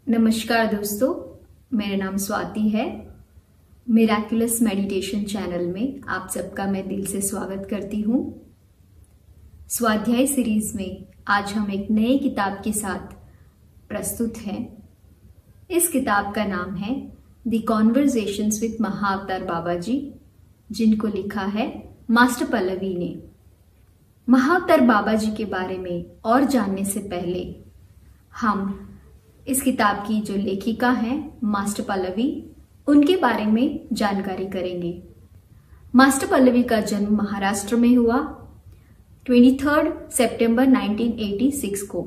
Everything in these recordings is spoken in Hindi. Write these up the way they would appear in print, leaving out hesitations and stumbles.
नमस्कार दोस्तों, मेरा नाम स्वाति है। मिराकुलस मेडिटेशन चैनल में आप सबका मैं दिल से स्वागत करती हूँ। स्वाध्याय सीरीज में आज हम एक नए किताब के साथ प्रस्तुत हैं। इस किताब का नाम है द कॉन्वर्सेशंस विद महाअवतार बाबा जी, जिनको लिखा है मास्टर पल्लवी ने। महाअवतार बाबा जी के बारे में और जानने से पहले हम इस किताब की जो लेखिका हैं मास्टर पल्लवी, उनके बारे में जानकारी करेंगे। मास्टर पल्लवी का जन्म महाराष्ट्र में हुआ 23 सितंबर 1986 को।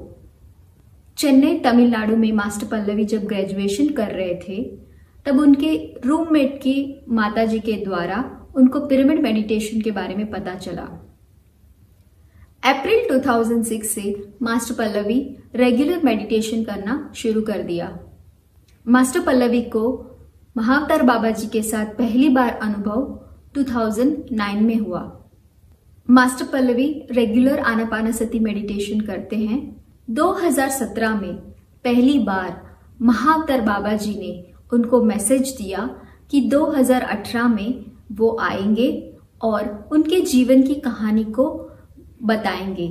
चेन्नई तमिलनाडु में मास्टर पल्लवी जब ग्रेजुएशन कर रहे थे तब उनके रूममेट की माताजी के द्वारा उनको पिरामिड मेडिटेशन के बारे में पता चला। अप्रैल 2006 से मास्टर पल्लवी रेगुलर मेडिटेशन करना शुरू कर दिया। मास्टर पल्लवी को महाअवतार बाबा जी के साथ पहली बार अनुभव 2009 में हुआ। मास्टर पल्लवी रेगुलर आनापानसती मेडिटेशन करते हैं। 2017 में पहली बार महाअवतार बाबा जी ने उनको मैसेज दिया कि 2018 में वो आएंगे और उनके जीवन की कहानी को बताएंगे।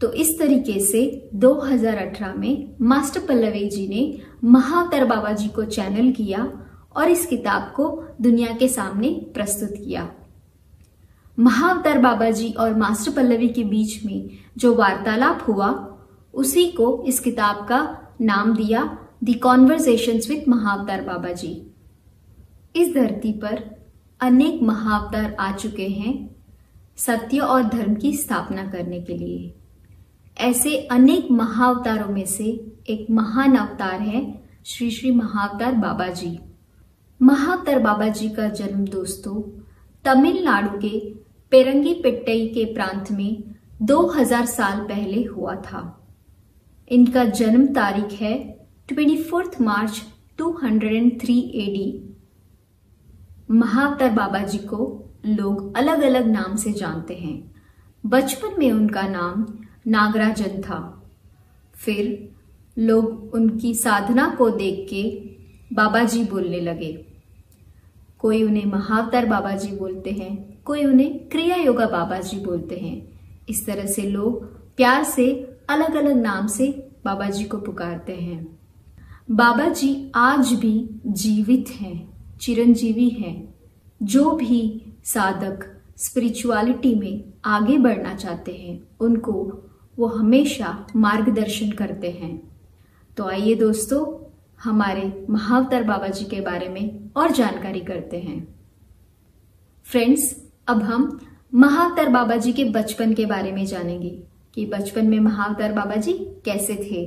तो इस तरीके से 2018 में मास्टर पल्लवी जी ने महाअवतार बाबा जी को चैनल किया और इस किताब को दुनिया के सामने प्रस्तुत किया। महाअवतार बाबा जी और मास्टर पल्लवी के बीच में जो वार्तालाप हुआ, उसी को इस किताब का नाम दिया द कॉन्वर्सेशंस विद महाअवतार बाबा जी। इस धरती पर अनेक महाअवतार आ चुके हैं सत्य और धर्म की स्थापना करने के लिए। ऐसे अनेक महाअवतारों में से एक महान अवतार है श्री श्री महाअवतार बाबा जी। महाअवतार बाबा जी का जन्म दोस्तों तमिलनाडु के पेरंगीपेट्टई के प्रांत में 2000 साल पहले हुआ था। इनका जन्म तारीख है 24 मार्च 203 AD। महाअवतार बाबा जी को लोग अलग अलग नाम से जानते हैं। बचपन में उनका नाम नागराजन था। फिर लोग उनकी साधना को देख के बाबा जी बोलने लगे। कोई उन्हें महाअवतार बाबा जी बोलते हैं, कोई उन्हें क्रिया योगा बाबा जी बोलते हैं। इस तरह से लोग प्यार से अलग अलग नाम से बाबा जी को पुकारते हैं। बाबा जी आज भी जीवित हैं, चिरंजीवी हैं। जो भी साधक स्पिरिचुअलिटी में आगे बढ़ना चाहते हैं, उनको वो हमेशा मार्गदर्शन करते हैं। तो आइए दोस्तों, हमारे महाअवतार बाबा जी के बारे में और जानकारी करते हैं। फ्रेंड्स, अब हम महाअवतार बाबा जी के बचपन के बारे में जानेंगे कि बचपन में महाअवतार बाबा जी कैसे थे।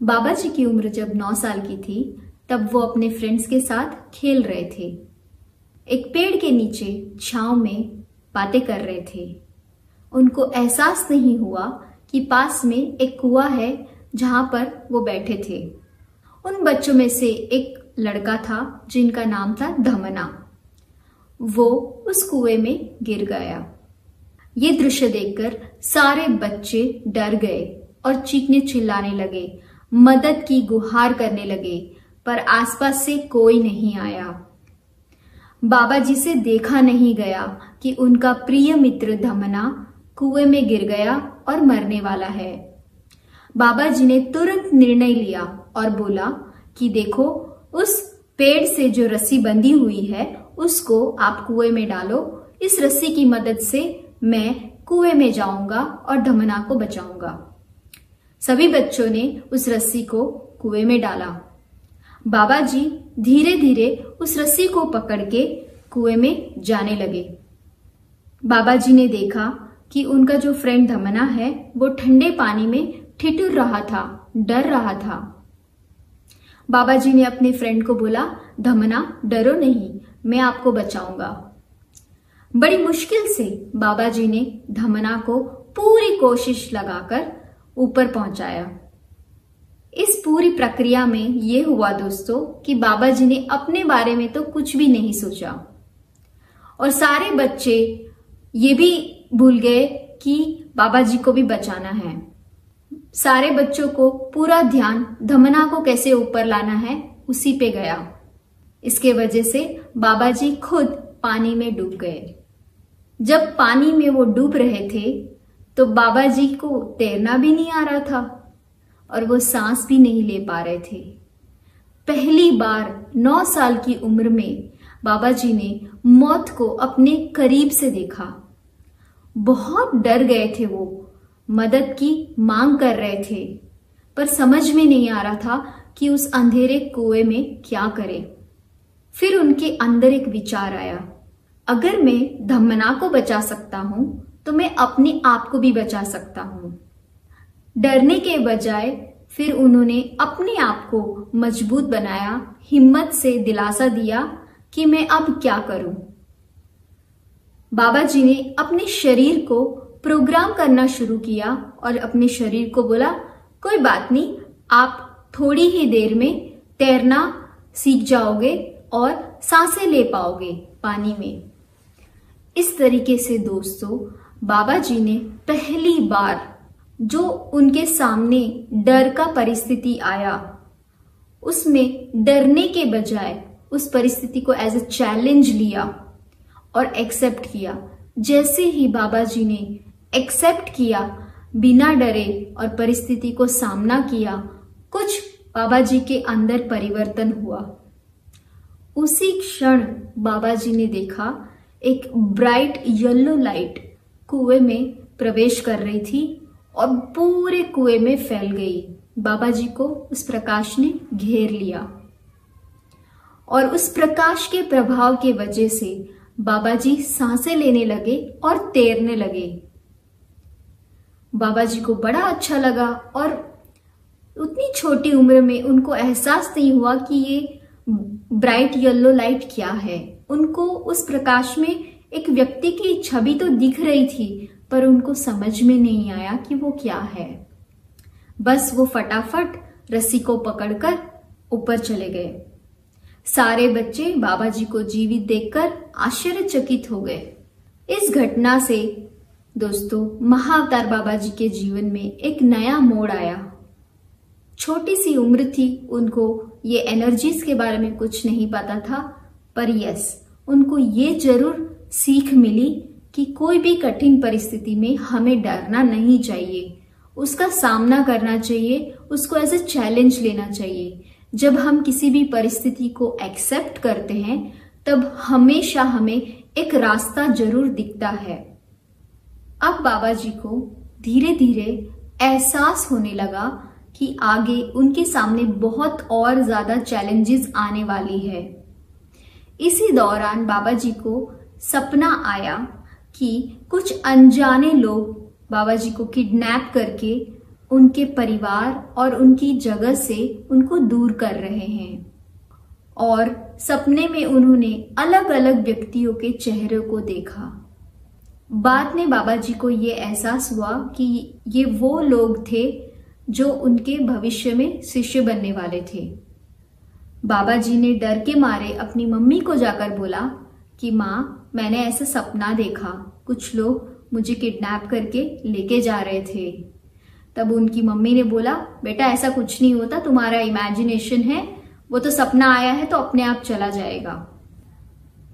बाबा जी की उम्र जब 9 साल की थी, तब वो अपने फ्रेंड्स के साथ खेल रहे थे। एक पेड़ के नीचे छांव में बातें कर रहे थे। उनको एहसास नहीं हुआ कि पास में एक कुआं है जहां पर वो बैठे थे। उन बच्चों में से एक लड़का था जिनका नाम था धमना। वो उस कुएं में गिर गया। ये दृश्य देखकर सारे बच्चे डर गए और चीखने चिल्लाने लगे, मदद की गुहार करने लगे, पर आसपास से कोई नहीं आया। बाबा जी से देखा नहीं गया कि उनका प्रिय मित्र धमना कुएं में गिर गया और मरने वाला है। बाबा जी ने तुरंत निर्णय लिया और बोला कि देखो, उस पेड़ से जो रस्सी बंधी हुई है उसको आप कुएं में डालो। इस रस्सी की मदद से मैं कुएं में जाऊंगा और धमना को बचाऊंगा। सभी बच्चों ने उस रस्सी को कुएं में डाला। बाबा जी धीरे धीरे उस रस्सी को पकड़ के कुएं में जाने लगे। बाबा जी ने देखा कि उनका जो फ्रेंड धमना है वो ठंडे पानी में ठिठुर रहा था, डर रहा था। बाबा जी ने अपने फ्रेंड को बोला, धमना डरो नहीं, मैं आपको बचाऊंगा। बड़ी मुश्किल से बाबा जी ने धमना को पूरी कोशिश लगाकर ऊपर पहुंचाया। इस पूरी प्रक्रिया में ये हुआ दोस्तों कि बाबा जी ने अपने बारे में तो कुछ भी नहीं सोचा और सारे बच्चे ये भी भूल गए कि बाबा जी को भी बचाना है। सारे बच्चों को पूरा ध्यान धमना को कैसे ऊपर लाना है उसी पे गया। इसके वजह से बाबा जी खुद पानी में डूब गए। जब पानी में वो डूब रहे थे तो बाबा जी को तैरना भी नहीं आ रहा था और वो सांस भी नहीं ले पा रहे थे। पहली बार 9 साल की उम्र में बाबा जी ने मौत को अपने करीब से देखा। बहुत डर गए थे वो, मदद की मांग कर रहे थे, पर समझ में नहीं आ रहा था कि उस अंधेरे कुएं में क्या करें। फिर उनके अंदर एक विचार आया, अगर मैं धमना को बचा सकता हूं तो मैं अपने आप को भी बचा सकता हूं। डरने के बजाय फिर उन्होंने अपने आप को मजबूत बनाया, हिम्मत से दिलासा दिया कि मैं अब क्या करूं। बाबा जी ने अपने शरीर को प्रोग्राम करना शुरू किया और अपने शरीर को बोला, कोई बात नहीं, आप थोड़ी ही देर में तैरना सीख जाओगे और सांसें ले पाओगे पानी में। इस तरीके से दोस्तों, बाबा जी ने पहली बार जो उनके सामने डर का परिस्थिति आया, उसमें डरने के बजाय उस परिस्थिति को एज अ चैलेंज लिया और एक्सेप्ट किया। जैसे ही बाबा जी ने एक्सेप्ट किया, बिना डरे और परिस्थिति को सामना किया, कुछ बाबा जी के अंदर परिवर्तन हुआ। उसी क्षण बाबा जी ने देखा एक ब्राइट येलो लाइट कुएं में प्रवेश कर रही थी और पूरे कुएं में फैल गई। बाबा जी को उस प्रकाश ने घेर लिया और उस प्रकाश के प्रभाव के वजह से बाबा जी सांसें लेने लगे और तैरने लगे। बाबा जी को बड़ा अच्छा लगा और उतनी छोटी उम्र में उनको एहसास नहीं हुआ कि ये ब्राइट येलो लाइट क्या है। उनको उस प्रकाश में एक व्यक्ति की छवि तो दिख रही थी, पर उनको समझ में नहीं आया कि वो क्या है। बस वो फटाफट रस्सी को पकड़कर ऊपर चले गए। सारे बच्चे बाबा जी को जीवित देखकर आश्चर्यचकित हो गए। इस घटना से दोस्तों, महाअवतार बाबा जी के जीवन में एक नया मोड़ आया। छोटी सी उम्र थी, उनको ये एनर्जीज के बारे में कुछ नहीं पता था, पर यस, उनको ये जरूर सीख मिली कि कोई भी कठिन परिस्थिति में हमें डरना नहीं चाहिए, उसका सामना करना चाहिए, उसको एज अ चैलेंज लेना चाहिए। जब हम किसी भी परिस्थिति को एक्सेप्ट करते हैं, तब हमेशा हमें एक रास्ता जरूर दिखता है। अब बाबा जी को धीरे धीरे एहसास होने लगा कि आगे उनके सामने बहुत और ज्यादा चैलेंजेस आने वाली है। इसी दौरान बाबा जी को सपना आया कि कुछ अनजाने लोग बाबा जी को किडनैप करके उनके परिवार और उनकी जगह से उनको दूर कर रहे हैं। और सपने में उन्होंने अलग अलग व्यक्तियों के चेहरे को देखा। बाद में बाबा जी को ये एहसास हुआ कि ये वो लोग थे जो उनके भविष्य में शिष्य बनने वाले थे। बाबा जी ने डर के मारे अपनी मम्मी को जाकर बोला कि माँ, मैंने ऐसा सपना देखा, कुछ लोग मुझे किडनैप करके लेके जा रहे थे। तब उनकी मम्मी ने बोला, बेटा ऐसा कुछ नहीं होता, तुम्हारा इमेजिनेशन है, वो तो सपना आया है तो अपने आप चला जाएगा।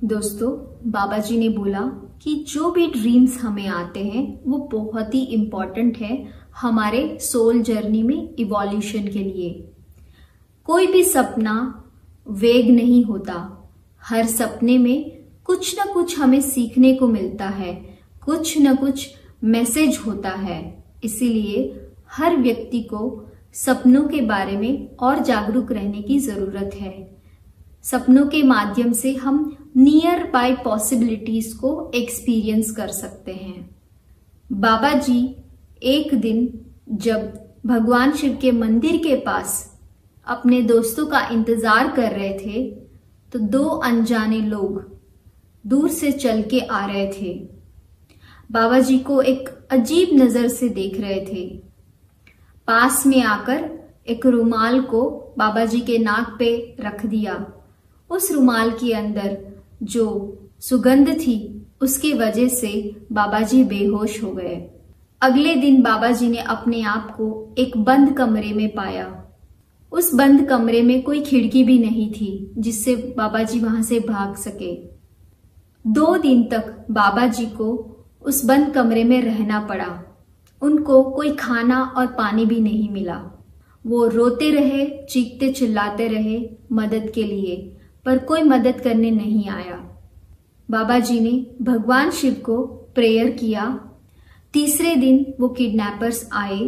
दोस्तों, बाबा जी ने बोला कि जो भी ड्रीम्स हमें आते हैं वो बहुत ही इम्पोर्टेंट है हमारे सोल जर्नी में इवोल्यूशन के लिए। कोई भी सपना वेग नहीं होता, हर सपने में कुछ ना कुछ हमें सीखने को मिलता है, कुछ ना कुछ मैसेज होता है। इसीलिए हर व्यक्ति को सपनों के बारे में और जागरूक रहने की जरूरत है। सपनों के माध्यम से हम नियर बाय पॉसिबिलिटीज को एक्सपीरियंस कर सकते हैं। बाबा जी एक दिन जब भगवान शिव के मंदिर के पास अपने दोस्तों का इंतजार कर रहे थे, तो दो अनजाने लोग दूर से चल के आ रहे थे। बाबा जी को एक अजीब नजर से देख रहे थे। पास में आकर एक रुमाल को बाबा जी के नाक पे रख दिया। उस रुमाल के अंदर जो सुगंध थी उसकी वजह से बाबा जी बेहोश हो गए। अगले दिन बाबा जी ने अपने आप को एक बंद कमरे में पाया। उस बंद कमरे में कोई खिड़की भी नहीं थी जिससे बाबा जी वहां से भाग सके। 2 दिन तक बाबा जी को उस बंद कमरे में रहना पड़ा। उनको कोई खाना और पानी भी नहीं मिला। वो रोते रहे, चीखते चिल्लाते रहे मदद के लिए, पर कोई मदद करने नहीं आया। बाबा जी ने भगवान शिव को प्रेयर किया। तीसरे दिन वो किडनैपर्स आए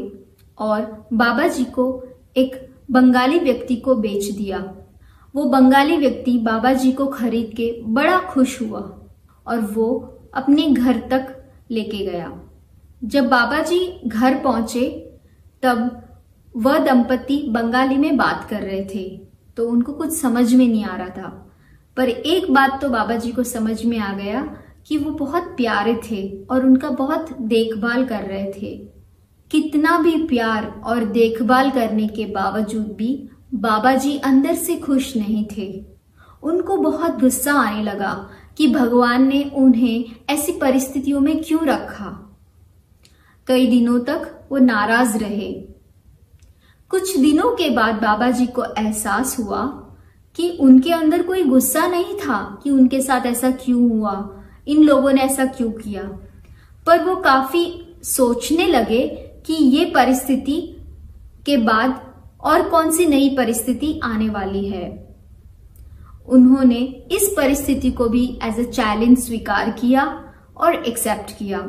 और बाबा जी को एक बंगाली व्यक्ति को बेच दिया। वो बंगाली व्यक्ति बाबा जी को खरीद के बड़ा खुश हुआ और वो अपने घर तक लेके गया। जब बाबा जी घर पहुंचे तब वह दंपति बंगाली में बात कर रहे थे, तो उनको कुछ समझ में नहीं आ रहा था। पर एक बात तो बाबा जी को समझ में आ गया कि वो बहुत प्यारे थे और उनका बहुत देखभाल कर रहे थे। कितना भी प्यार और देखभाल करने के बावजूद भी बाबा जी अंदर से खुश नहीं थे। उनको बहुत गुस्सा आने लगा कि भगवान ने उन्हें ऐसी परिस्थितियों में क्यों रखा। कई दिनों तक वो नाराज रहे। कुछ दिनों के बाद बाबा जी को एहसास हुआ कि उनके अंदर कोई गुस्सा नहीं था कि उनके साथ ऐसा क्यों हुआ, इन लोगों ने ऐसा क्यों किया। पर वो काफी सोचने लगे कि ये परिस्थिति के बाद और कौन सी नई परिस्थिति आने वाली है। उन्होंने इस परिस्थिति को भी एज अ चैलेंज स्वीकार किया और एक्सेप्ट किया।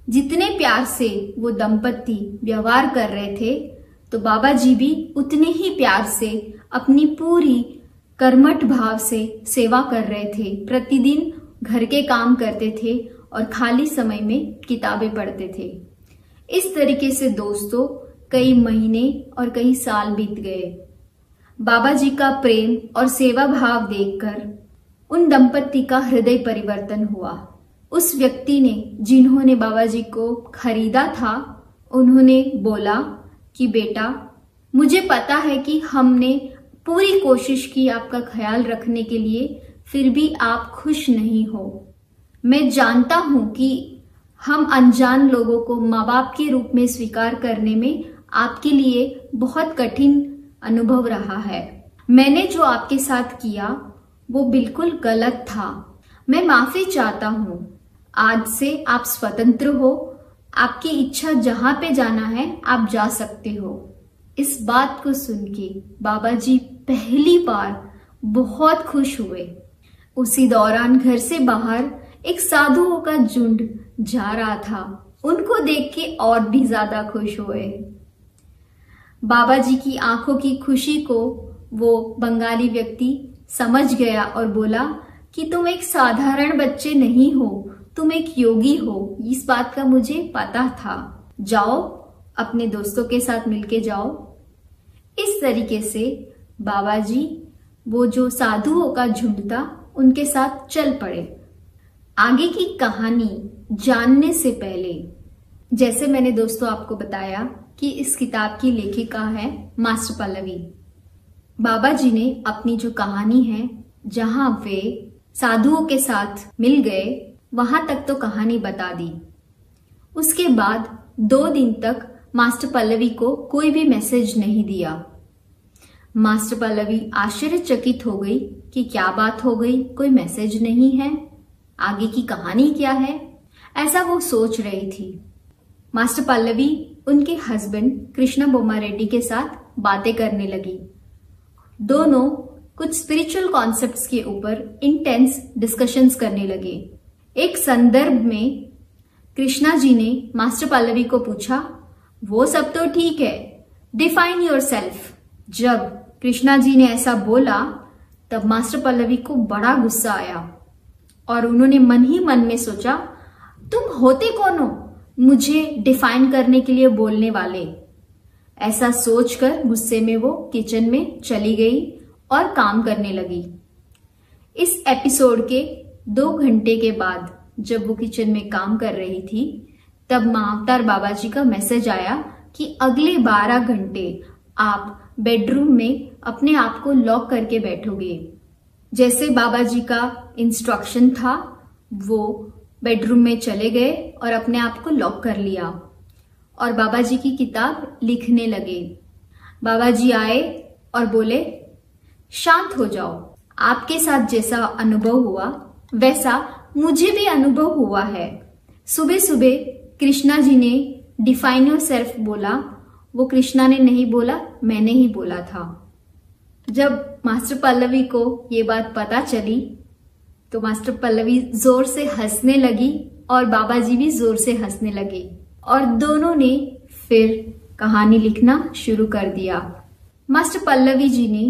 जितने प्यार से वो दंपति व्यवहार कर रहे थे, तो बाबा जी भी उतने ही प्यार से अपनी पूरी कर्मठ भाव से सेवा कर रहे थे। प्रतिदिन घर के काम करते थे और खाली समय में किताबें पढ़ते थे। इस तरीके से दोस्तों कई महीने और कई साल बीत गए। बाबा जी का प्रेम और सेवा भाव देखकर उन दंपति का हृदय परिवर्तन हुआ। उस व्यक्ति ने जिन्होंने बाबा जी को खरीदा था, उन्होंने बोला कि बेटा, मुझे पता है कि हमने पूरी कोशिश की आपका ख्याल रखने के लिए, फिर भी आप खुश नहीं हो। मैं जानता हूं कि हम अनजान लोगों को माँ बाप के रूप में स्वीकार करने में आपके लिए बहुत कठिन अनुभव रहा है। मैंने जो आपके साथ किया वो बिल्कुल गलत था। मैं माफी चाहता हूं। आज से आप स्वतंत्र हो। आपकी इच्छा जहां पे जाना है आप जा सकते हो। इस बात को सुन के बाबा जी पहली बार बहुत खुश हुए। उसी दौरान घर से बाहर एक साधुओं का झुंड जा रहा था। उनको देख के और भी ज्यादा खुश हुए। बाबा जी की आंखों की खुशी को वो बंगाली व्यक्ति समझ गया और बोला कि तुम एक साधारण बच्चे नहीं हो, तुम एक योगी हो। इस बात का मुझे पता था। जाओ, अपने दोस्तों के साथ मिलके जाओ। इस तरीके से बाबा जी वो जो साधुओं का झुंड था उनके साथ चल पड़े। आगे की कहानी जानने से पहले, जैसे मैंने दोस्तों आपको बताया कि इस किताब की लेखिका है मास्टर पल्लवी। बाबा जी ने अपनी जो कहानी है, जहां वे साधुओं के साथ मिल गए, वहां तक तो कहानी बता दी। उसके बाद 2 दिन तक मास्टर पल्लवी को कोई भी मैसेज नहीं दिया। मास्टर पल्लवी आश्चर्यचकित हो गई कि क्या बात हो गई, कोई मैसेज नहीं है, आगे की कहानी क्या है, ऐसा वो सोच रही थी। मास्टर पल्लवी उनके हस्बैंड कृष्णा बोम्मा रेड्डी के साथ बातें करने लगी। दोनों कुछ स्पिरिचुअल कॉन्सेप्ट्स के ऊपर इंटेंस डिस्कशंस करने लगे। एक संदर्भ में कृष्णा जी ने मास्टर पल्लवी को पूछा, वो सब तो ठीक है, डिफाइन योरसेल्फ। जब कृष्णा जी ने ऐसा बोला तब मास्टर पल्लवी को बड़ा गुस्सा आया और उन्होंने मन ही मन में सोचा, तुम होते कौन हो मुझे डिफाइन करने के लिए बोलने वाले। ऐसा सोचकर गुस्से में वो किचन में चली गई और काम करने लगी। इस एपिसोड के 2 घंटे के बाद जब वो किचन में काम कर रही थी, तब महाअवतार बाबा जी का मैसेज आया कि अगले 12 घंटे आप बेडरूम में अपने आप को लॉक करके बैठोगे। जैसे बाबा जी का इंस्ट्रक्शन था, वो बेडरूम में चले गए और अपने आप को लॉक कर लिया। और बाबा जी की किताब लिखने लगे। बाबा जी आए और बोले, शांत हो जाओ, आपके साथ जैसा अनुभव हुआ वैसा मुझे भी अनुभव हुआ है। सुबह सुबह कृष्णा जी ने डिफाइन योर सेल्फ बोला, वो कृष्णा ने नहीं बोला, मैंने ही बोला था। जब मास्टर पल्लवी को ये बात पता चली तो मास्टर पल्लवी जोर से हंसने लगी और बाबा जी भी जोर से हंसने लगे और दोनों ने फिर कहानी लिखना शुरू कर दिया। मास्टर पल्लवी जी ने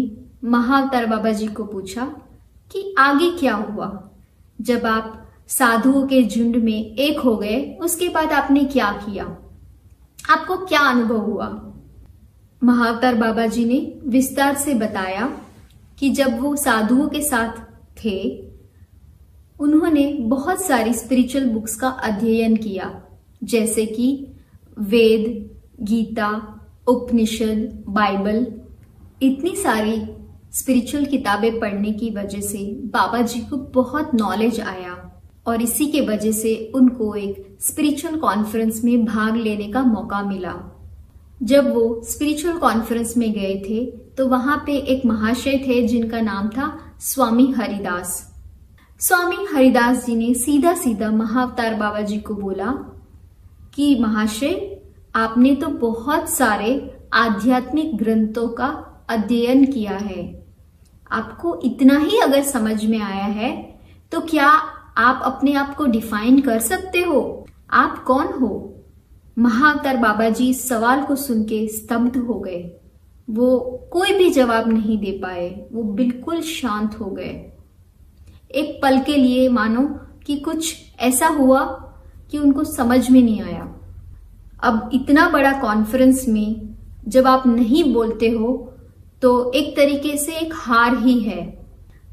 महाअवतार बाबा जी को पूछा कि आगे क्या हुआ, जब आप साधुओं के झुंड में एक हो गए उसके बाद आपने क्या किया, आपको क्या अनुभव हुआ। महाअवतार बाबा जी ने विस्तार से बताया कि जब वो साधुओं के साथ थे उन्होंने बहुत सारी स्पिरिचुअल बुक्स का अध्ययन किया, जैसे कि वेद, गीता, उपनिषद, बाइबल। इतनी सारी स्पिरिचुअल किताबें पढ़ने की वजह से बाबा जी को बहुत नॉलेज आया और इसी के वजह से उनको एक स्पिरिचुअल कॉन्फ्रेंस में भाग लेने का मौका मिला। जब वो स्पिरिचुअल कॉन्फ्रेंस में गए थे तो वहां पे एक महाशय थे जिनका नाम था स्वामी हरिदास। स्वामी हरिदास जी ने सीधा सीधा महाअवतार बाबा जी को बोला कि महाशय, आपने तो बहुत सारे आध्यात्मिक ग्रंथों का अध्ययन किया है, आपको इतना ही अगर समझ में आया है तो क्या आप अपने आप को डिफाइन कर सकते हो, आप कौन हो? महाअवतार बाबा जी इस सवाल को सुन के स्तब्ध हो गए। वो कोई भी जवाब नहीं दे पाए, वो बिल्कुल शांत हो गए। एक पल के लिए मानो कि कुछ ऐसा हुआ कि उनको समझ में नहीं आया। अब इतना बड़ा कॉन्फ्रेंस में जब आप नहीं बोलते हो तो एक तरीके से एक हार ही है।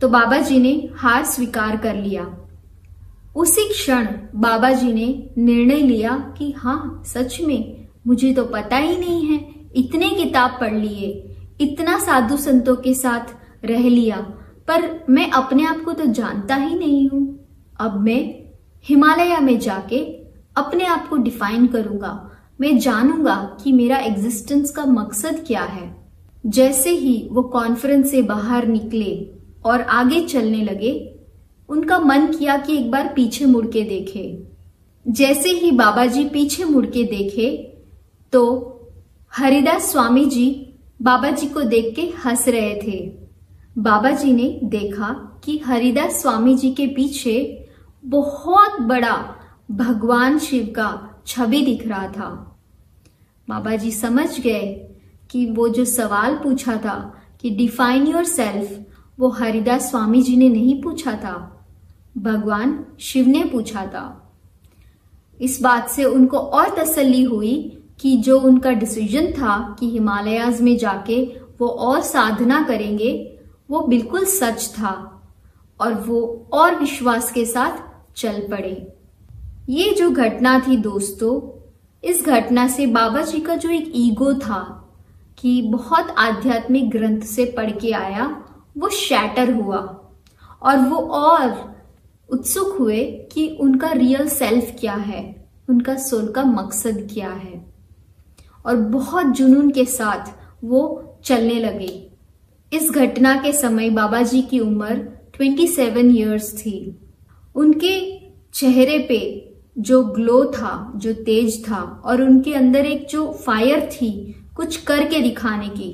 तो बाबा जी ने हार स्वीकार कर लिया। उसी क्षण बाबा जी ने निर्णय लिया कि हाँ, सच में मुझे तो पता ही नहीं है, इतने किताब पढ़ लिए, इतना साधु संतों के साथ रह लिया, पर मैं अपने आप को तो जानता ही नहीं हूं। अब मैं हिमालय में जाके अपने आप को डिफाइन करूंगा, मैं जानूंगा कि मेरा एग्जिस्टेंस का मकसद क्या है। जैसे ही वो कॉन्फ्रेंस से बाहर निकले और आगे चलने लगे, उनका मन किया कि एक बार पीछे मुड़ के देखे। जैसे ही बाबा जी पीछे मुड़ के देखे तो हरिदास स्वामी जी बाबा जी को देख के हंस रहे थे। बाबा जी ने देखा कि हरिदास स्वामी जी के पीछे बहुत बड़ा भगवान शिव का छवि दिख रहा था। बाबा जी समझ गए कि वो जो सवाल पूछा था कि डिफाइन योर सेल्फ, वो हरिदास स्वामी जी ने नहीं पूछा था, भगवान शिव ने पूछा था। इस बात से उनको और तसल्ली हुई कि जो उनका डिसीजन था कि हिमालयाज में जाके वो और साधना करेंगे, वो बिल्कुल सच था और वो और विश्वास के साथ चल पड़े। ये जो घटना थी दोस्तों, इस घटना से बाबा जी का जो एक ईगो था कि बहुत आध्यात्मिक ग्रंथ से पढ़ के आया, वो शैटर हुआ और वो और उत्सुक हुए कि उनका रियल सेल्फ क्या है, उनका सोल का मकसद क्या है, और बहुत जुनून के साथ वो चलने लगे। इस घटना के समय बाबा जी की उम्र 27 इयर्स थी। उनके चेहरे पे जो ग्लो था, जो तेज था, और उनके अंदर एक जो फायर थी कुछ करके दिखाने की,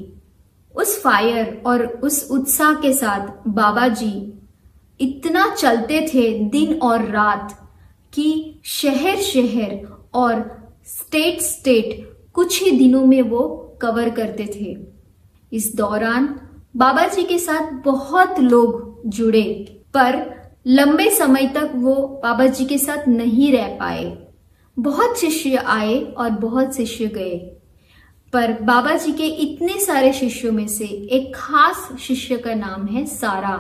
उस फायर और उस उत्साह के साथ बाबा जी इतना चलते थे दिन और रात कि शहर शहर और स्टेट स्टेट कुछ ही दिनों में वो कवर करते थे। इस दौरान बाबा जी के साथ बहुत लोग जुड़े, पर लंबे समय तक वो बाबा जी के साथ नहीं रह पाए। बहुत शिष्य आए और बहुत शिष्य गए, पर बाबा जी के इतने सारे शिष्यों में से एक खास शिष्य का नाम है सारा।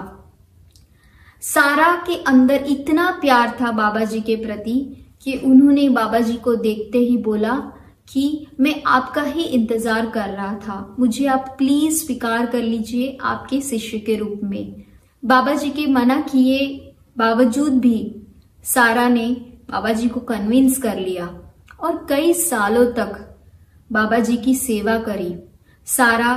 सारा के अंदर इतना प्यार था बाबा जी के प्रति कि उन्होंने बाबा जी को देखते ही बोला कि मैं आपका ही इंतजार कर रहा था, मुझे आप प्लीज स्वीकार कर लीजिए आपके शिष्य के रूप में। बाबा जी के मना किए बावजूद भी सारा ने बाबा जी को कन्विंस कर लिया और कई सालों तक बाबा जी की सेवा करी। सारा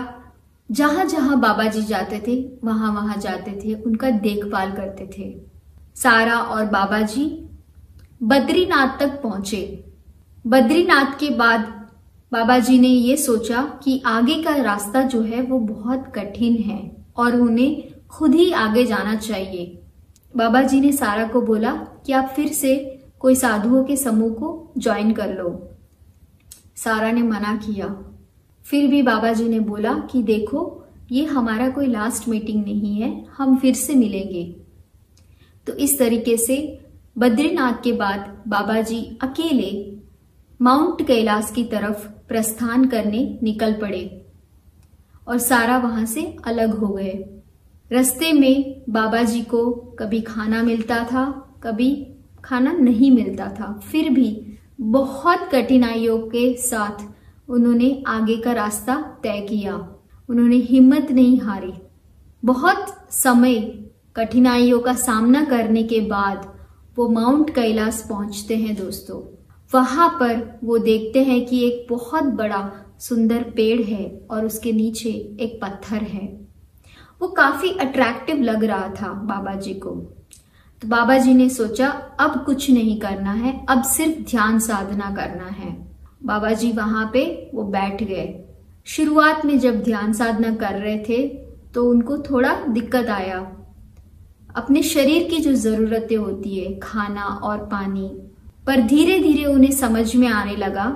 जहां जहां बाबा जी जाते थे वहां वहां जाते थे, उनका देखभाल करते थे। सारा और बाबा जी बद्रीनाथ तक पहुंचे। बद्रीनाथ के बाद बाबा जी ने ये सोचा कि आगे का रास्ता जो है वो बहुत कठिन है और उन्हें खुद ही आगे जाना चाहिए। बाबा जी ने सारा को बोला कि आप फिर से कोई साधुओं के समूह को ज्वाइन कर लो। सारा ने मना किया। फिर भी बाबा जी ने बोला कि देखो, ये हमारा कोई लास्ट मीटिंग नहीं है, हम फिर से मिलेंगे। तो इस तरीके से बद्रीनाथ के बाद बाबा जी अकेले माउंट कैलाश की तरफ प्रस्थान करने निकल पड़े और सारा वहां से अलग हो गए। रास्ते में बाबा जी को कभी खाना मिलता था, कभी खाना नहीं मिलता था, फिर भी बहुत कठिनाइयों के साथ उन्होंने आगे का रास्ता तय किया। उन्होंने हिम्मत नहीं हारी। बहुत समय कठिनाइयों का सामना करने के बाद वो माउंट कैलाश पहुंचते हैं दोस्तों। वहां पर वो देखते हैं कि एक बहुत बड़ा सुंदर पेड़ है और उसके नीचे एक पत्थर है। वो काफी अट्रैक्टिव लग रहा था बाबा जी को। तो बाबा जी ने सोचा अब कुछ नहीं करना है, अब सिर्फ ध्यान साधना करना है। बाबा जी वहां पे वो बैठ गए। शुरुआत में जब ध्यान साधना कर रहे थे तो उनको थोड़ा दिक्कत आया। अपने शरीर की जो जरूरतें होती है, खाना और पानी, पर धीरे धीरे उन्हें समझ में आने लगा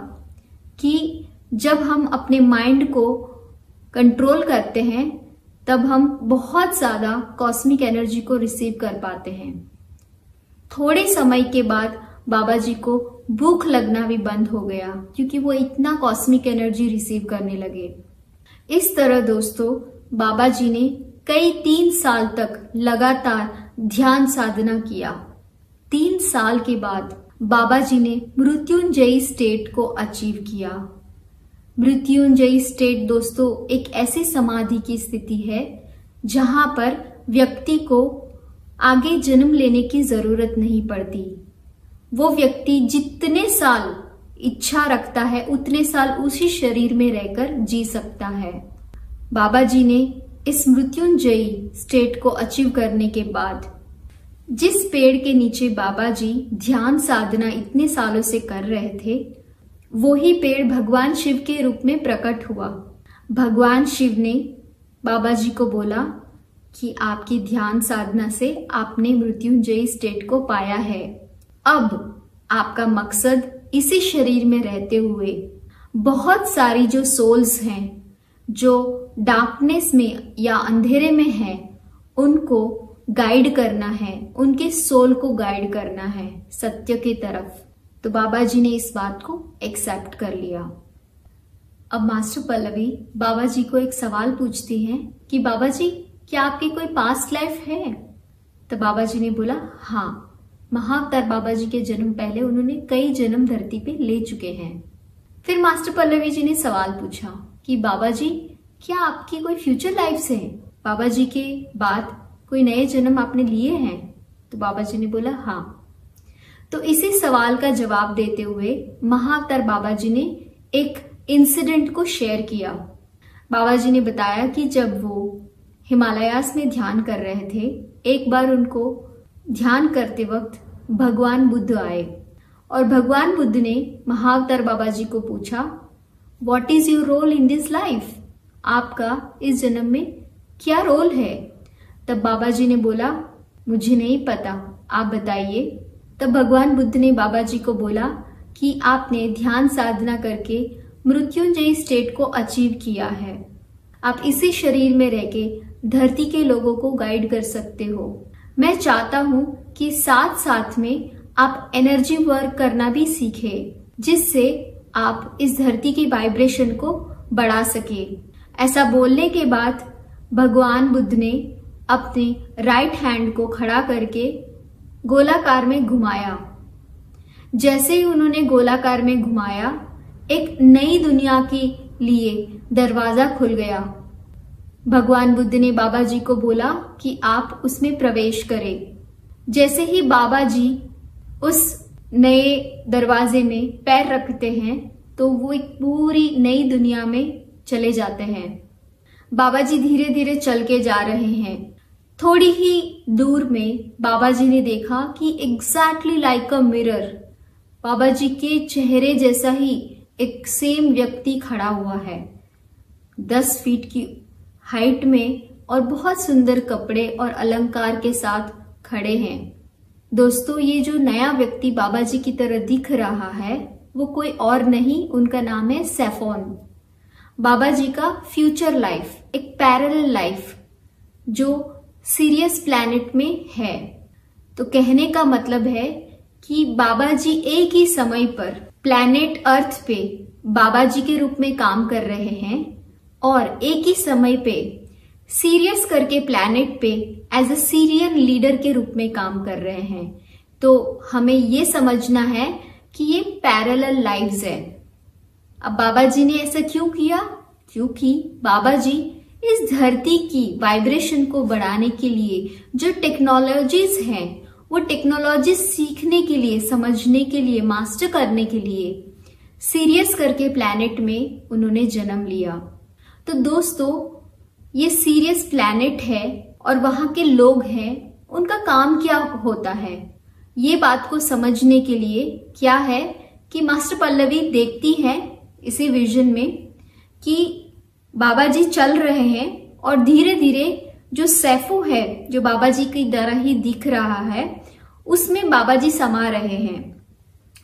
कि जब हम अपने माइंड को कंट्रोल करते हैं तब हम बहुत ज्यादा कॉस्मिक एनर्जी को रिसीव कर पाते हैं। थोड़े समय के बाद बाबा जी को भूख लगना भी बंद हो गया क्योंकि वो इतना कॉस्मिक एनर्जी रिसीव करने लगे। इस तरह दोस्तों बाबा जी ने कई 3 साल तक लगातार ध्यान साधना किया। 3 साल के बाद बाबा जी ने मृत्युंजयी स्टेट को अचीव किया। मृत्युंजयी स्टेट दोस्तों एक ऐसी समाधि की स्थिति है जहां पर व्यक्ति को आगे जन्म लेने की जरूरत नहीं पड़ती। वो व्यक्ति जितने साल इच्छा रखता है उतने साल उसी शरीर में रहकर जी सकता है। बाबा जी ने इस मृत्युंजयी स्टेट को अचीव करने के बाद जिस पेड़ के नीचे बाबा जी ध्यान साधना इतने सालों से कर रहे थे, वही पेड़ भगवान शिव के रूप में प्रकट हुआ। भगवान शिव ने बाबा जी को बोला कि आपकी ध्यान साधना से आपने मृत्युंजयी स्टेट को पाया है। अब आपका मकसद इसी शरीर में रहते हुए बहुत सारी जो सोल्स हैं जो डार्कनेस में या अंधेरे में हैं, उनको गाइड करना है, उनके सोल को गाइड करना है सत्य की तरफ। तो बाबा जी ने इस बात को एक्सेप्ट कर लिया। अब मास्टर पल्लवी बाबा जी को एक सवाल पूछती हैं कि बाबा जी क्या आपकी कोई पास्ट लाइफ है? तो बाबा जी ने बोला हाँ, महाअवतार बाबा जी के जन्म पहले उन्होंने कई जन्म धरती पे ले चुके हैं। फिर मास्टर पल्लवी जी ने सवाल पूछा कि बाबा जी क्या आपकी कोई फ्यूचर लाइफ्स है? बाबा जी के बाद कोई नए जन्म आपने लिए हैं? तो बाबा जी ने बोला हाँ। तो इसी सवाल का जवाब देते हुए महाअवतार बाबा जी ने एक इंसिडेंट को शेयर किया। बाबा जी ने बताया कि जब वो हिमालयास में ध्यान कर रहे थे, एक बार उनको ध्यान करते वक्त भगवान बुद्ध आए और भगवान बुद्ध ने महाअवतार बाबा जी को पूछा, what is your role in this life? आपका इस जन्म में क्या रोल है? तब बाबा जी ने बोला मुझे नहीं पता, आप बताइए। तब भगवान बुद्ध ने बाबा जी को बोला कि आपने ध्यान साधना करके मृत्युंजयी स्टेट को अचीव किया है। आप इसी शरीर में रह के धरती के लोगों को गाइड कर सकते हो। मैं चाहता हूं कि साथ साथ में आप एनर्जी वर्क करना भी सीखे, जिससे आप इस धरती की वाइब्रेशन को बढ़ा सके। ऐसा बोलने के बाद भगवान बुद्ध ने अपने राइट हैंड को खड़ा करके गोलाकार में घुमाया। जैसे ही उन्होंने गोलाकार में घुमाया, एक नई दुनिया के लिए दरवाजा खुल गया। भगवान बुद्ध ने बाबा जी को बोला कि आप उसमें प्रवेश करें। जैसे ही बाबा जी उस नए दरवाजे में पैर रखते हैं, तो वो एक पूरी नई दुनिया में चले जाते हैं। बाबा जी धीरे धीरे चल के जा रहे हैं। थोड़ी ही दूर में बाबा जी ने देखा कि एग्जैक्टली लाइक अ मिरर बाबा जी के चेहरे जैसा ही एक सेम व्यक्ति खड़ा हुआ है, 10 फीट की हाइट में और बहुत सुंदर कपड़े और अलंकार के साथ खड़े हैं। दोस्तों, ये जो नया व्यक्ति बाबा जी की तरह दिख रहा है वो कोई और नहीं, उनका नाम है सैफोन। बाबा जी का फ्यूचर लाइफ, एक पैरेलल लाइफ जो सीरियस प्लैनेट में है। तो कहने का मतलब है कि बाबा जी एक ही समय पर प्लैनेट अर्थ पे बाबा जी के रूप में काम कर रहे हैं और एक ही समय पे सीरियस करके प्लैनेट पे एज अ सीरियन लीडर के रूप में काम कर रहे हैं। तो हमें ये समझना है कि ये पैरेलल लाइव्स है। अब बाबा जी ने ऐसा क्यों किया? क्योंकि बाबा जी इस धरती की वाइब्रेशन को बढ़ाने के लिए जो टेक्नोलॉजीज हैं वो टेक्नोलॉजी सीखने के लिए, समझने के लिए, मास्टर करने के लिए सीरियस करके प्लैनेट में उन्होंने जन्म लिया। तो दोस्तों, ये सीरियस प्लैनेट है और वहां के लोग हैं, उनका काम क्या होता है, ये बात को समझने के लिए क्या है कि मास्टर पल्लवी देखती है इसी विजन में कि बाबा जी चल रहे हैं और धीरे धीरे जो सैफो है, जो बाबा जी की तरह ही दिख रहा है, उसमें बाबा जी समा रहे हैं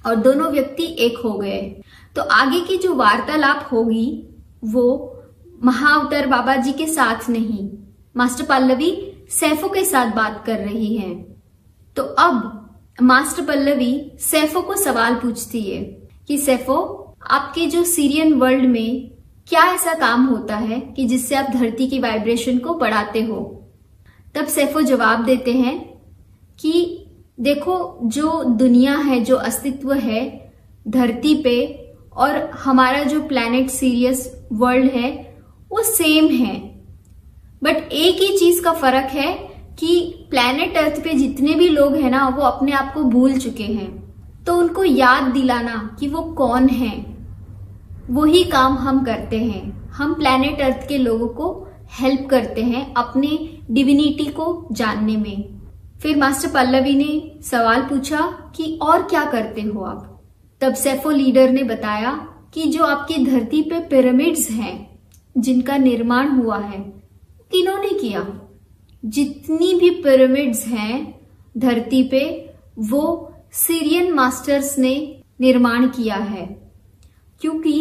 और दोनों व्यक्ति एक हो गए। तो आगे की जो वार्तालाप होगी वो महाअवतार बाबा जी के साथ नहीं, मास्टर पल्लवी सैफो के साथ बात कर रही है। तो अब मास्टर पल्लवी सैफो को सवाल पूछती है कि सैफो, आपके जो सीरियन वर्ल्ड में क्या ऐसा काम होता है कि जिससे आप धरती की वाइब्रेशन को बढ़ाते हो? तब सैफो जवाब देते हैं कि देखो, जो दुनिया है, जो अस्तित्व है धरती पे और हमारा जो प्लैनेट सीरियस वर्ल्ड है वो सेम है, बट एक ही चीज का फर्क है कि प्लैनेट अर्थ पे जितने भी लोग हैं ना वो अपने आप को भूल चुके हैं। तो उनको याद दिलाना कि वो कौन है, वही काम हम करते हैं। हम प्लैनेट अर्थ के लोगों को हेल्प करते हैं अपने डिविनिटी को जानने में। फिर मास्टर पल्लवी ने सवाल पूछा कि और क्या करते हो आप? तब सैफो लीडर ने बताया कि जो आपकी धरती पे पिरामिड्स हैं जिनका निर्माण हुआ है, किन्होंने किया? जितनी भी पिरामिड्स हैं धरती पे वो सीरियन मास्टर्स ने निर्माण किया है, क्योंकि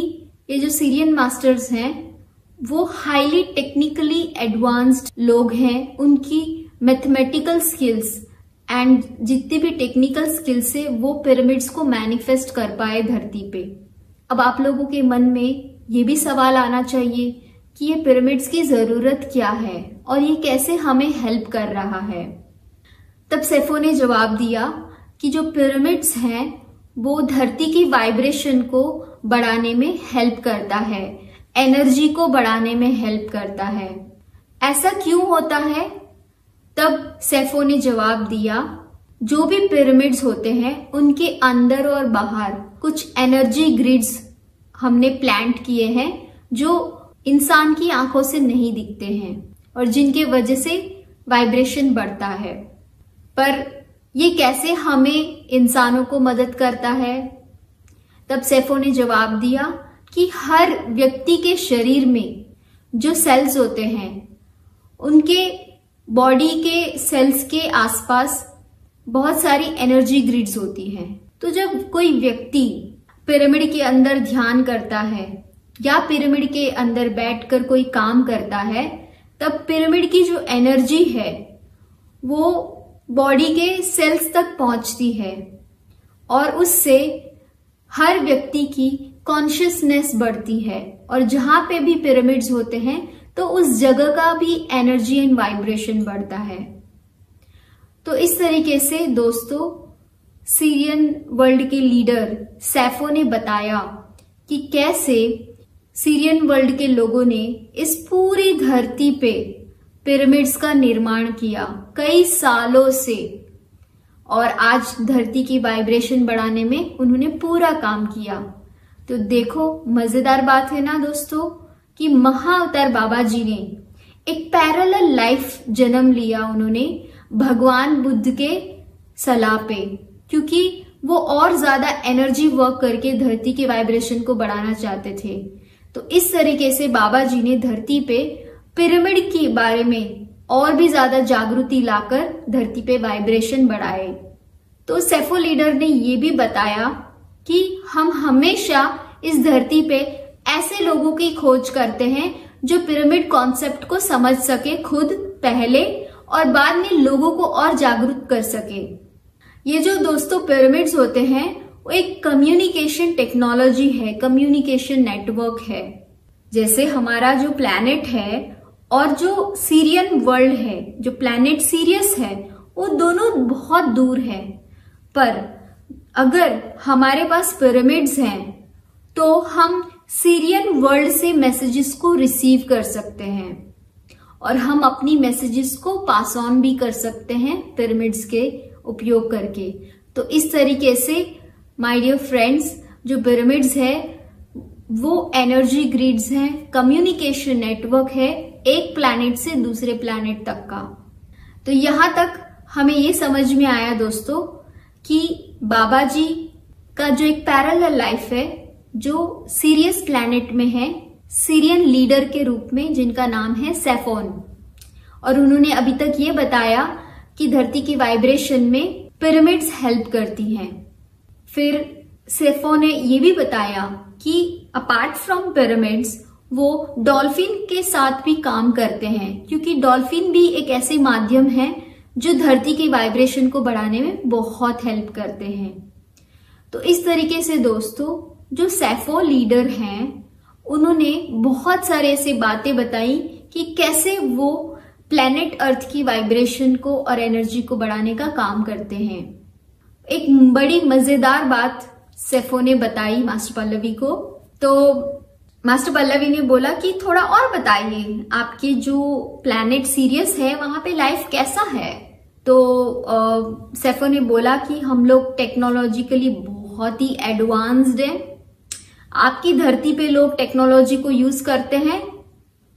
ये जो सीरियन मास्टर्स हैं वो हाईली टेक्निकली एडवांस्ड लोग हैं। उनकी मैथमेटिकल स्किल्स एंड जितनी भी टेक्निकल स्किल्स से वो पिरामिड्स को मैनिफेस्ट कर पाए धरती पे। अब आप लोगों के मन में ये भी सवाल आना चाहिए कि ये पिरामिड्स की जरूरत क्या है और ये कैसे हमें हेल्प कर रहा है। तब सैफो ने जवाब दिया कि जो पिरामिड्स हैं वो धरती की वाइब्रेशन को बढ़ाने में हेल्प करता है, एनर्जी को बढ़ाने में हेल्प करता है। ऐसा क्यों होता है? तब सैफो ने जवाब दिया, जो भी पिरामिड्स होते हैं उनके अंदर और बाहर कुछ एनर्जी ग्रिड्स हमने प्लांट किए हैं जो इंसान की आंखों से नहीं दिखते हैं और जिनके वजह से वाइब्रेशन बढ़ता है। पर ये कैसे हमें इंसानों को मदद करता है? तब सैफो ने जवाब दिया कि हर व्यक्ति के शरीर में जो सेल्स होते हैं उनके बॉडी के सेल्स के आसपास बहुत सारी एनर्जी ग्रिड्स होती हैं। तो जब कोई व्यक्ति पिरामिड के अंदर ध्यान करता है या पिरामिड के अंदर बैठकर कोई काम करता है, तब पिरामिड की जो एनर्जी है वो बॉडी के सेल्स तक पहुंचती है और उससे हर व्यक्ति की कॉन्शियसनेस बढ़ती है और जहां पे भी पिरामिड्स होते हैं तो उस जगह का भी एनर्जी एंड वाइब्रेशन बढ़ता है। तो इस तरीके से दोस्तों सीरियन वर्ल्ड के लीडर सैफो ने बताया कि कैसे सीरियन वर्ल्ड के लोगों ने इस पूरी धरती पे पिरामिड्स का निर्माण किया कई सालों से और आज धरती की वाइब्रेशन बढ़ाने में उन्होंने पूरा काम किया। तो देखो मजेदार बात है ना दोस्तों कि महाअवतार बाबा जी ने एक पैरेलल लाइफ जन्म लिया उन्होंने भगवान बुद्ध के सलाह पे, क्योंकि वो और ज्यादा एनर्जी वर्क करके धरती के वाइब्रेशन को बढ़ाना चाहते थे। तो इस तरीके से बाबा जी ने धरती पे पिरामिड के बारे में और भी ज्यादा जागृति लाकर धरती पे वाइब्रेशन बढ़ाए। तो सेफो लीडर ने ये भी बताया कि हम हमेशा इस धरती पे ऐसे लोगों की खोज करते हैं जो पिरामिड कॉन्सेप्ट को समझ सके खुद पहले और बाद में लोगों को और जागरूक कर सके। ये जो दोस्तों पिरामिड्स होते हैं वो एक कम्युनिकेशन टेक्नोलॉजी है, कम्युनिकेशन नेटवर्क है। जैसे हमारा जो प्लैनेट है और जो सीरियन वर्ल्ड है, जो प्लैनेट सीरियस है, वो दोनों बहुत दूर है। पर अगर हमारे पास पिरामिड्स हैं तो हम सीरियन वर्ल्ड से मैसेजेस को रिसीव कर सकते हैं और हम अपनी मैसेजेस को पास ऑन भी कर सकते हैं पिरामिड्स के उपयोग करके। तो इस तरीके से माय डियर फ्रेंड्स, जो पिरामिड्स है वो एनर्जी ग्रिड्स हैं, कम्युनिकेशन नेटवर्क है एक प्लैनेट से दूसरे प्लैनेट तक का। तो यहां तक हमें ये समझ में आया दोस्तों कि बाबा जी का जो एक पैरेलल लाइफ है जो सीरियस प्लैनेट में है, सीरियन लीडर के रूप में जिनका नाम है सेफोन, और उन्होंने अभी तक ये बताया कि धरती की वाइब्रेशन में पिरामिड्स हेल्प करती हैं। फिर सेफो ने ये भी बताया कि अपार्ट फ्रॉम पिरामिड्स वो डॉल्फिन के साथ भी काम करते हैं, क्योंकि डॉल्फिन भी एक ऐसे माध्यम है जो धरती के वाइब्रेशन को बढ़ाने में बहुत हेल्प करते हैं। तो इस तरीके से दोस्तों जो सेफो लीडर हैं उन्होंने बहुत सारे ऐसे बातें बताई कि कैसे वो प्लैनेट अर्थ की वाइब्रेशन को और एनर्जी को बढ़ाने का काम करते हैं। एक बड़ी मजेदार बात सेफो ने बताई मास्टर पल्लवी को। तो मास्टर पल्लवी ने बोला कि थोड़ा और बताइए, आपके जो प्लैनेट सीरियस है वहां पे लाइफ कैसा है। तो सेफो ने बोला कि हम लोग टेक्नोलॉजिकली बहुत ही एडवांस्ड है। आपकी धरती पे लोग टेक्नोलॉजी को यूज करते हैं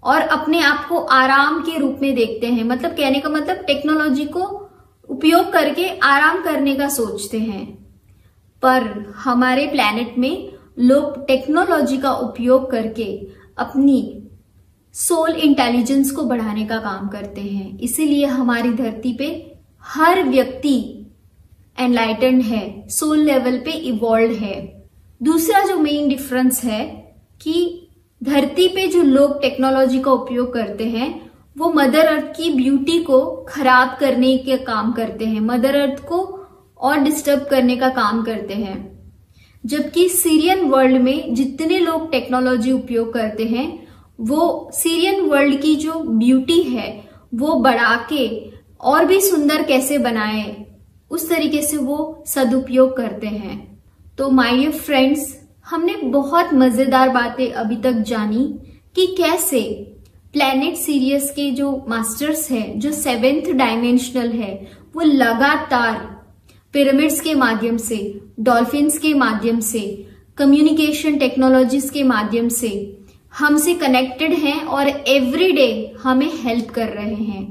और अपने आप को आराम के रूप में देखते हैं। मतलब कहने का मतलब टेक्नोलॉजी को उपयोग करके आराम करने का सोचते हैं। पर हमारे प्लैनेट में लोग टेक्नोलॉजी का उपयोग करके अपनी सोल इंटेलिजेंस को बढ़ाने का काम करते हैं। इसीलिए हमारी धरती पे हर व्यक्ति एनलाइटेंड है, सोल लेवल पे इवॉल्व है। दूसरा जो मेन डिफरेंस है कि धरती पे जो लोग टेक्नोलॉजी का उपयोग करते हैं वो मदर अर्थ की ब्यूटी को खराब करने के काम करते हैं, मदर अर्थ को और डिस्टर्ब करने का काम करते हैं। जबकि सीरियन वर्ल्ड में जितने लोग टेक्नोलॉजी उपयोग करते हैं वो सीरियन वर्ल्ड की जो ब्यूटी है वो बढ़ा के और भी सुंदर कैसे बनाए उस तरीके से वो सदुपयोग करते हैं। तो माय डियर फ्रेंड्स, हमने बहुत मजेदार बातें अभी तक जानी कि कैसे प्लैनेट सीरियस के जो मास्टर्स हैं, जो 7th डायमेंशनल है, वो लगातार पिरामिड्स के माध्यम से, डॉल्फिन्स के माध्यम से, कम्युनिकेशन टेक्नोलॉजीज के माध्यम से हमसे कनेक्टेड हैं और एवरीडे हमें हेल्प कर रहे हैं।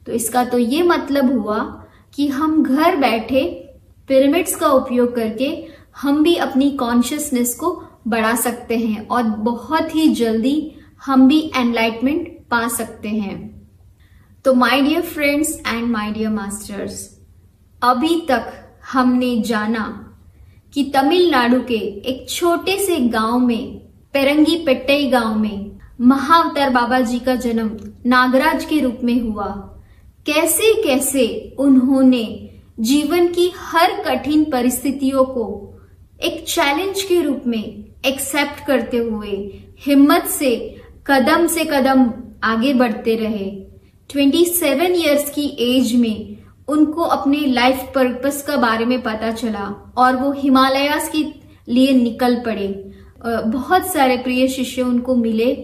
तो इसका तो ये मतलब हुआ कि हम घर बैठे पिरामिड्स का उपयोग करके हम भी अपनी कॉन्शियसनेस को बढ़ा सकते हैं और बहुत ही जल्दी हम भी एनलाइटमेंट पा सकते हैं। तो my dear friends and my dear masters, अभी तक हमने जाना कि तमिलनाडु के एक छोटे से गांव में, पेरंगीपेट्टई गांव में, महाअवतार बाबा जी का जन्म नागराज के रूप में हुआ। कैसे कैसे उन्होंने जीवन की हर कठिन परिस्थितियों को एक चैलेंज के रूप में एक्सेप्ट करते हुए हिम्मत से कदम आगे बढ़ते रहे। 27 इयर्स की एज में उनको अपने लाइफ पर्पस का बारे में पता चला और वो हिमालयास के लिए निकल पड़े। बहुत सारे प्रिय शिष्य उनको मिले,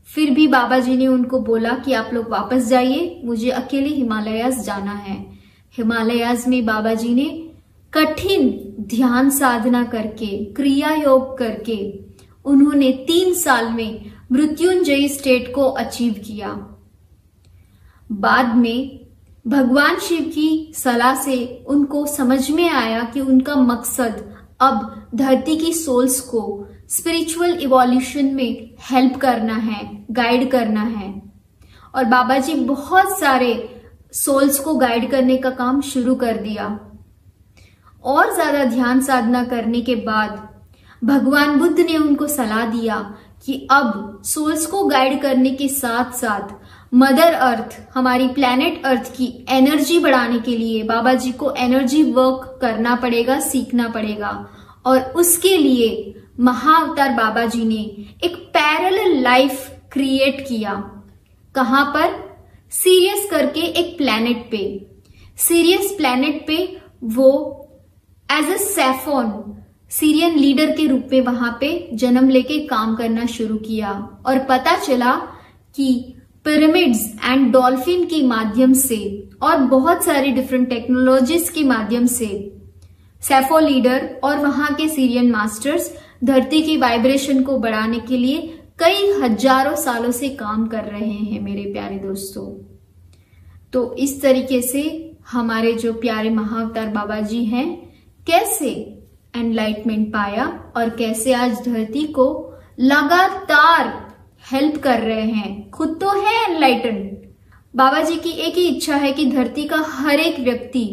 फिर भी बाबा जी ने उनको बोला कि आप लोग वापस जाइए, मुझे अकेले हिमालयास जाना है। हिमालयास में बाबा जी ने कठिन ध्यान साधना करके, क्रिया योग करके उन्होंने 3 साल में मृत्युंजयी स्टेट को अचीव किया। बाद में भगवान शिव की सलाह से उनको समझ में आया कि उनका मकसद अब धरती की सोल्स को स्पिरिचुअल इवोल्यूशन में हेल्प करना है, गाइड करना है। और बाबा जी बहुत सारे सोल्स को गाइड करने का काम शुरू कर दिया। और ज्यादा ध्यान साधना करने के बाद भगवान बुद्ध ने उनको सलाह दिया कि अब सोल्स को गाइड करने के साथ साथ मदर अर्थ, हमारी प्लैनेट अर्थ की एनर्जी बढ़ाने के लिए बाबा जी को एनर्जी वर्क करना पड़ेगा, सीखना पड़ेगा। और उसके लिए महाअवतार बाबा जी ने एक पैरेलल लाइफ क्रिएट किया। कहां पर? सीरियस करके एक प्लैनेट पे। सीरियस प्लैनेट पे वो एज अ सैफोन सीरियन लीडर के रूप में वहां पे जन्म लेके काम करना शुरू किया। और पता चला कि पिरामिड्स एंड डॉल्फिन के माध्यम से और बहुत सारी डिफरेंट टेक्नोलॉजीज के माध्यम से सैफो लीडर और वहां के सीरियन मास्टर्स धरती की वाइब्रेशन को बढ़ाने के लिए कई हजारों सालों से काम कर रहे हैं मेरे प्यारे दोस्तों। तो इस तरीके से हमारे जो प्यारे महाअवतार बाबा जी हैं, कैसे एनलाइटमेंट पाया और कैसे आज धरती को लगातार हेल्प कर रहे हैं। खुद तो है एनलाइटन। बाबा जी की एक ही इच्छा है कि धरती का हर एक व्यक्ति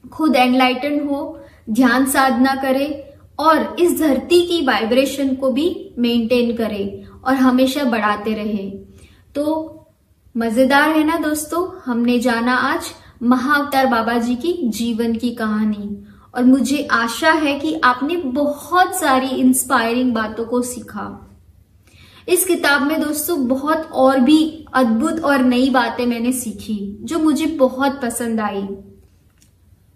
खुद एनलाइटन हो, ध्यान साधना करे और इस धरती की वाइब्रेशन को भी मेंटेन करे और हमेशा बढ़ाते रहे। तो मजेदार है ना दोस्तों, हमने जाना आज महाअवतार बाबा जी की जीवन की कहानी। और मुझे आशा है कि आपने बहुत सारी इंस्पायरिंग बातों को सीखा। इस किताब में दोस्तों बहुत और भी अद्भुत और नई बातें मैंने सीखी जो मुझे बहुत पसंद आई।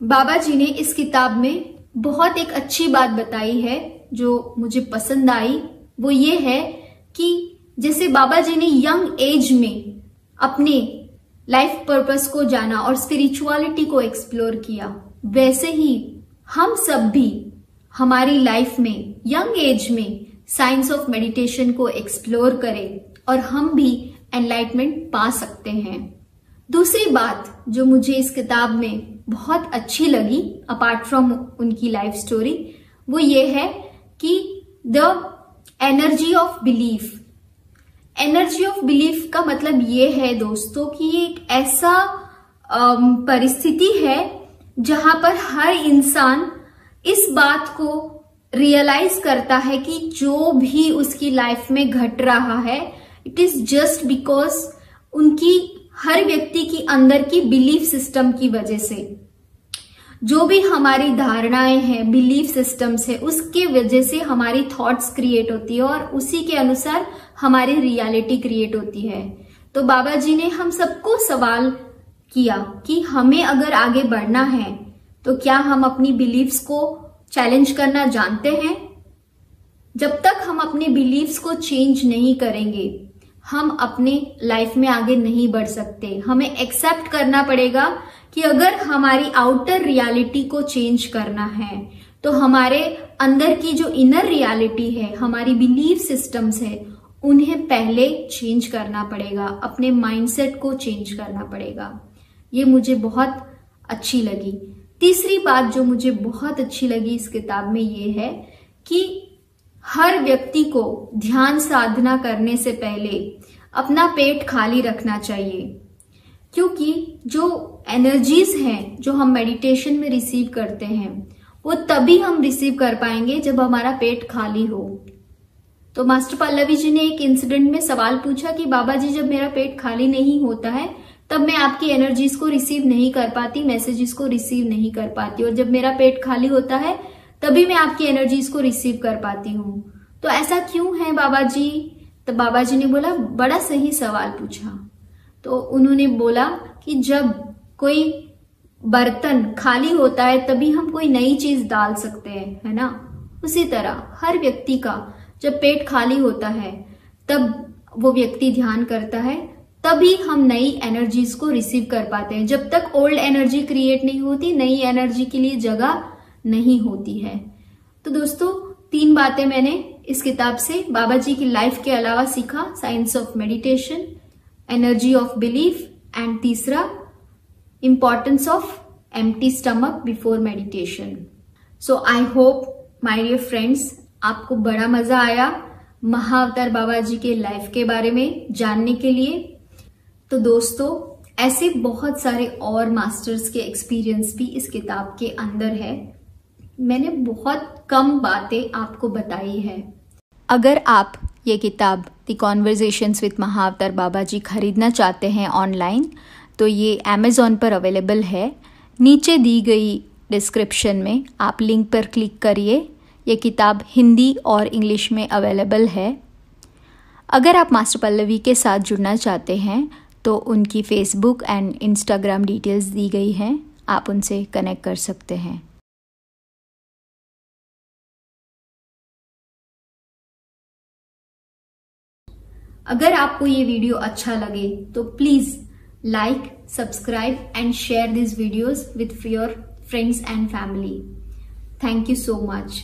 बाबा जी ने इस किताब में बहुत एक अच्छी बात बताई है जो मुझे पसंद आई। वो ये है कि जैसे बाबा जी ने यंग एज में अपने लाइफ पर्पस को जाना और स्पिरिचुअलिटी को एक्सप्लोर किया, वैसे ही हम सब भी हमारी लाइफ में यंग एज में साइंस ऑफ मेडिटेशन को एक्सप्लोर करें और हम भी एनलाइटमेंट पा सकते हैं। दूसरी बात जो मुझे इस किताब में बहुत अच्छी लगी अपार्ट फ्रॉम उनकी लाइफ स्टोरी, वो ये है कि the energy of belief. Energy of belief का मतलब ये है दोस्तों कि ये एक ऐसा परिस्थिति है जहां पर हर इंसान इस बात को रियलाइज करता है कि जो भी उसकी लाइफ में घट रहा है इट इज जस्ट बिकॉज उनकी हर व्यक्ति की अंदर की बिलीफ सिस्टम की वजह से। जो भी हमारी धारणाएं हैं, बिलीफ सिस्टम्स है, उसके वजह से हमारी थॉट्स क्रिएट होती है और उसी के अनुसार हमारी रियलिटी क्रिएट होती है। तो बाबा जी ने हम सबको सवाल किया कि हमें अगर आगे बढ़ना है तो क्या हम अपनी बिलीफ्स को चैलेंज करना जानते हैं? जब तक हम अपने बिलीफ्स को चेंज नहीं करेंगे हम अपने लाइफ में आगे नहीं बढ़ सकते। हमें एक्सेप्ट करना पड़ेगा कि अगर हमारी आउटर रियलिटी को चेंज करना है तो हमारे अंदर की जो इनर रियलिटी है, हमारी बिलीफ सिस्टम्स है, उन्हें पहले चेंज करना पड़ेगा, अपने माइंडसेट को चेंज करना पड़ेगा। ये मुझे बहुत अच्छी लगी। तीसरी बात जो मुझे बहुत अच्छी लगी इस किताब में ये है कि हर व्यक्ति को ध्यान साधना करने से पहले अपना पेट खाली रखना चाहिए, क्योंकि जो एनर्जीज हैं जो हम मेडिटेशन में रिसीव करते हैं वो तभी हम रिसीव कर पाएंगे जब हमारा पेट खाली हो। तो मास्टर पल्लवी जी ने एक इंसिडेंट में सवाल पूछा कि बाबा जी जब मेरा पेट खाली नहीं होता है तब मैं आपकी एनर्जीज को रिसीव नहीं कर पाती, मैसेजेस को रिसीव नहीं कर पाती, और जब मेरा पेट खाली होता है तभी मैं आपकी एनर्जीज को रिसीव कर पाती हूँ। तो ऐसा क्यों है बाबा जी? तो बाबा जी ने बोला, बड़ा सही सवाल पूछा। तो उन्होंने बोला कि जब कोई बर्तन खाली होता है तभी हम कोई नई चीज डाल सकते हैं, है ना? उसी तरह हर व्यक्ति का जब पेट खाली होता है तब वो व्यक्ति ध्यान करता है, तभी हम नई एनर्जीज को रिसीव कर पाते हैं। जब तक ओल्ड एनर्जी क्रिएट नहीं होती, नई एनर्जी के लिए जगह नहीं होती है। तो दोस्तों 3 बातें मैंने इस किताब से बाबा जी की लाइफ के अलावा सीखा, science of meditation, energy of belief and तीसरा importance of empty stomach before meditation. So I hope my dear friends आपको बड़ा मजा आया महाअवतार बाबा जी के लाइफ के बारे में जानने के लिए। तो दोस्तों ऐसे बहुत सारे और मास्टर्स के एक्सपीरियंस भी इस किताब के अंदर है। मैंने बहुत कम बातें आपको बताई है। अगर आप ये किताब द कॉन्वर्जेशंस विद महाअवतार बाबा जी खरीदना चाहते हैं ऑनलाइन तो ये अमेज़ॉन पर अवेलेबल है। नीचे दी गई डिस्क्रिप्शन में आप लिंक पर क्लिक करिए। ये किताब हिंदी और इंग्लिश में अवेलेबल है। अगर आप मास्टर पल्लवी के साथ जुड़ना चाहते हैं तो उनकी फेसबुक एंड इंस्टाग्राम डिटेल्स दी गई हैं, आप उनसे कनेक्ट कर सकते हैं। अगर आपको ये वीडियो अच्छा लगे तो please like, subscribe and share this videos with your friends and family. Thank you so much.